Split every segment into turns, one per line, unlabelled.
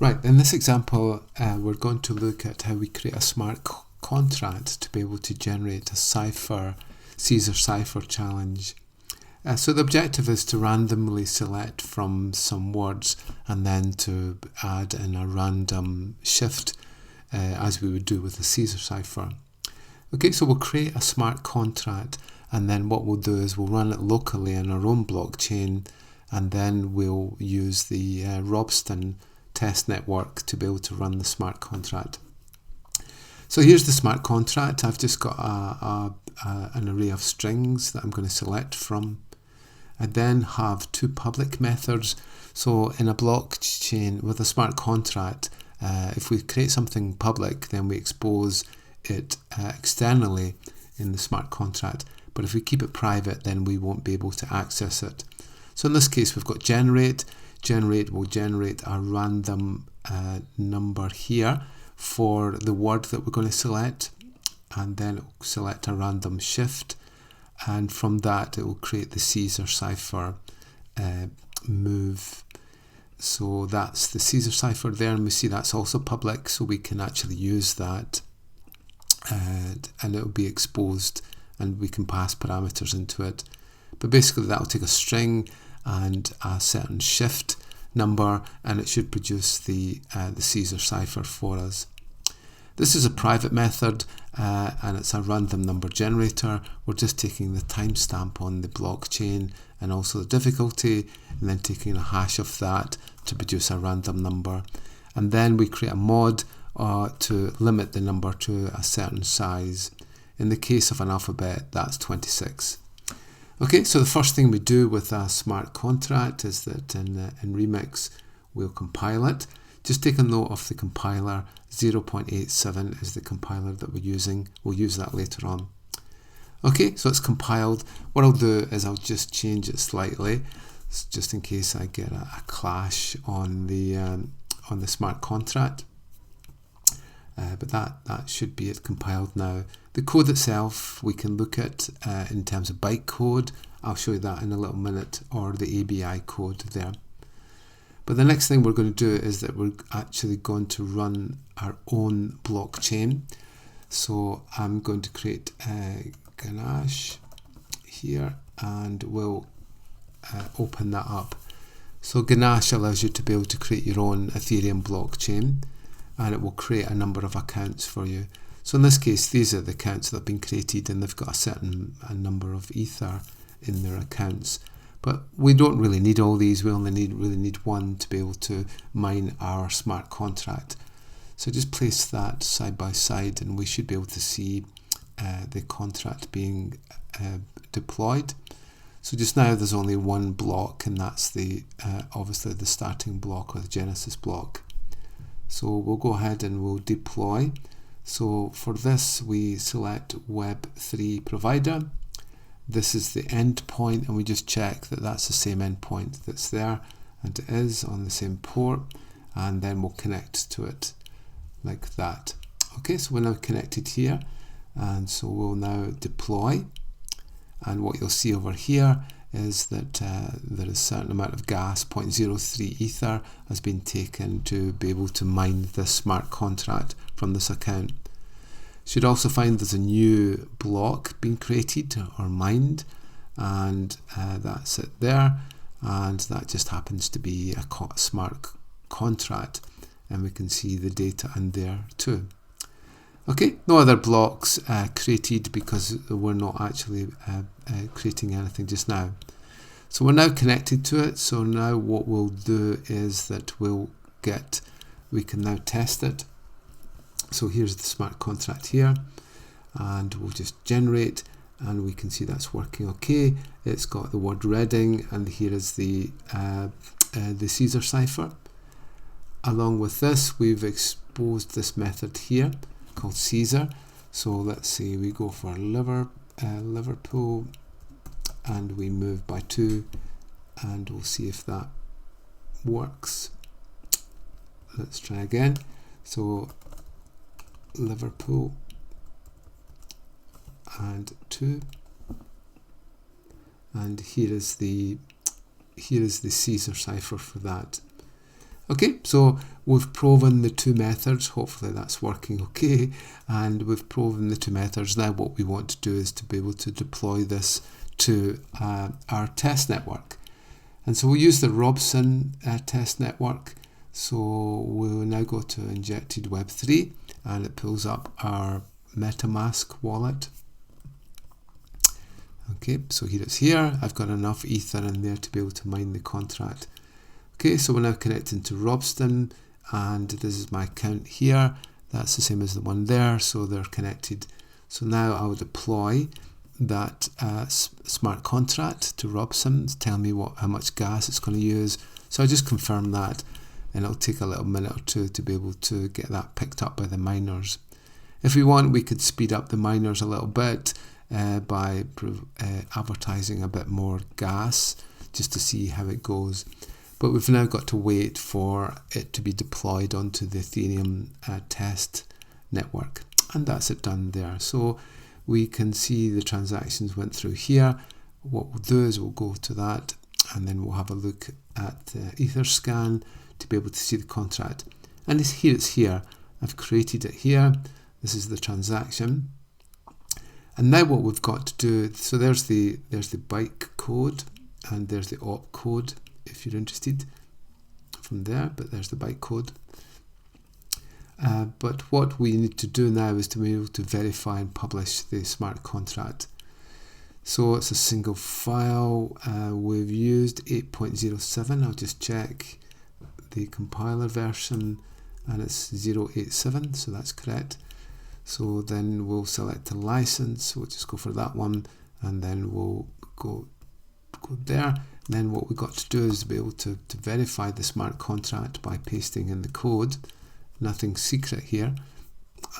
Right, in this example, we're going to look at how we create a smart contract to be able to generate a Cipher, Caesar Cipher challenge. So the objective is to randomly select from some words and then to add in a random shift as we would do with a Caesar Cipher. Okay, so we'll create a smart contract, and then what we'll do is we'll run it locally in our own blockchain, and then we'll use the Robston test network to be able to run the smart contract. So here's the smart contract. I've just got an array of strings that I'm going to select from. I then have two public methods. So in a blockchain with a smart contract, if we create something public, then we expose it externally in the smart contract. But if we keep it private, then we won't be able to access it. So in this case, we've got generate. Generate will generate a random number here for the word that we're going to select, and then it will select a random shift, and from that it will create the Caesar Cipher move. So that's the Caesar Cipher there, and we see that's also public, so we can actually use that, and it will be exposed, and we can pass parameters into it. But basically that will take a string and a certain shift number, and it should produce the Caesar Cipher for us. This is a private method, and it's a random number generator. We're just taking the timestamp on the blockchain and also the difficulty, and then taking a hash of that to produce a random number. And then we create a mod to limit the number to a certain size. In the case of an alphabet, that's 26. Okay, so the first thing we do with a smart contract is that in Remix, we'll compile it. Just take a note of the compiler. 0.87 is the compiler that we're using. We'll use that later on. Okay, so it's compiled. What I'll do is I'll just change it slightly, just in case I get a clash on the smart contract. But that should be it compiled now. The code itself we can look at in terms of bytecode. I'll show you that in a little minute, or the ABI code there. But the next thing we're going to do is that we're actually going to run our own blockchain. So I'm going to create a Ganache here, and we'll open that up. So Ganache allows you to be able to create your own Ethereum blockchain, and it will create a number of accounts for you. So in this case, these are the accounts that have been created, and they've got a certain number of Ether in their accounts. But we don't really need all these. We only really need one to be able to mine our smart contract. So just place that side by side, and we should be able to see the contract being deployed. So just now there's only one block, and that's the obviously the starting block or the Genesis block. So we'll go ahead and we'll deploy. So for this, we select Web3 provider. This is the endpoint, and we just check that that's the same endpoint that's there, and it is on the same port, and then we'll connect to it like that. Okay, so we're now connected here, and so we'll now deploy. And what you'll see over here is that there is a certain amount of gas, 0.03 Ether, has been taken to be able to mine this smart contract from this account. Should also find there's a new block being created or mined, and that's it there, and that just happens to be a smart contract, and we can see the data in there too. Okay, no other blocks created because we're not actually creating anything just now. So we're now connected to it. So now what we'll do is that we can now test it. So here's the smart contract here, and we'll just generate, and we can see that's working okay. It's got the word reading, and here is the Caesar Cipher. Along with this, we've exposed this method here called Caesar. So let's say we go for Liverpool, and we move by 2, and we'll see if that works. Let's try again. So Liverpool and 2, and here is the Caesar Cipher for that. Okay, so we've proven the two methods. Hopefully that's working okay. And we've proven the two methods. Now what we want to do is to be able to deploy this to our test network. And so we'll use the Robson test network. So we'll now go to injected Web3 and it pulls up our MetaMask wallet. Okay, so here it's here. I've got enough Ether in there to be able to mine the contract. Okay, so we're now connecting to Robson and this is my account here. That's the same as the one there, so they're connected. So now I'll deploy that smart contract to Robson to tell me how much gas it's going to use. So I just confirm that and it'll take a little minute or two to be able to get that picked up by the miners. If we want, we could speed up the miners a little bit by advertising a bit more gas just to see how it goes. But we've now got to wait for it to be deployed onto the Ethereum test network. And that's it done there. So we can see the transactions went through here. What we'll do is we'll go to that and then we'll have a look at Etherscan to be able to see the contract. And it's here. I've created it here. This is the transaction. And now what we've got to do, so there's the byte code and there's the op code if you're interested from there, but there's the byte code. But what we need to do now is to be able to verify and publish the smart contract. So it's a single file. We've used 8.07. I'll just check the compiler version and it's 087, so that's correct. So then we'll select a license, we'll just go for that one and then we'll go there. And then what we've got to do is be able to verify the smart contract by pasting in the code. Nothing secret here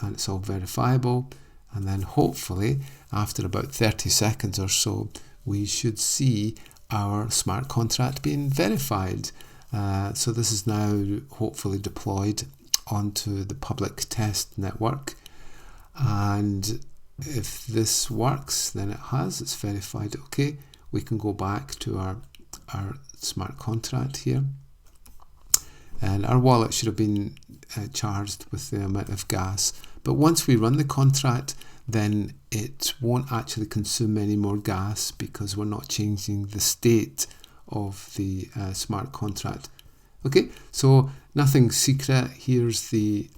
and it's all verifiable, and then hopefully after about 30 seconds or so we should see our smart contract being verified. So this is now hopefully deployed onto the public test network, and if this works then it has, it's verified. Okay, we can go back to our smart contract here. And our wallet should have been charged with the amount of gas. But once we run the contract, then it won't actually consume any more gas because we're not changing the state of the smart contract. Okay, so nothing secret. Here's the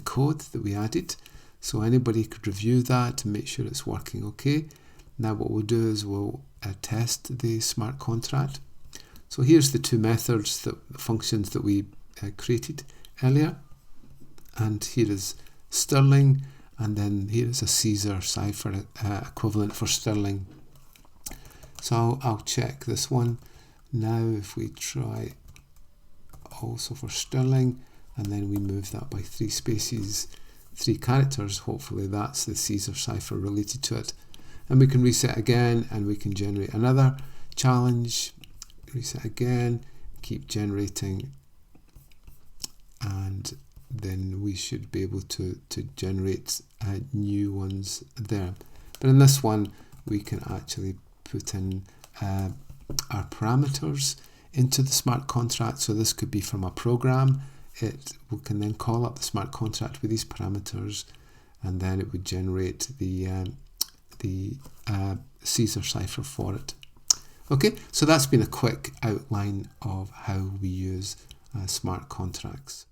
code that we added. So anybody could review that and make sure it's working okay. Now what we'll do is we'll test the smart contract. So here's the two methods, the functions that we created earlier. And here is Sterling, and then here is a Cipher equivalent for Sterling. So I'll check this one. Now if we try also for Sterling, and then we move that by 3 spaces, 3 characters, hopefully that's the Cipher related to it. And we can reset again and we can generate another challenge. Reset again, keep generating, and then we should be able to generate new ones there. But in this one we can actually put in our parameters into the smart contract. So this could be from a program. We can then call up the smart contract with these parameters and then it would generate the Cipher for it. Okay, so that's been a quick outline of how we use smart contracts.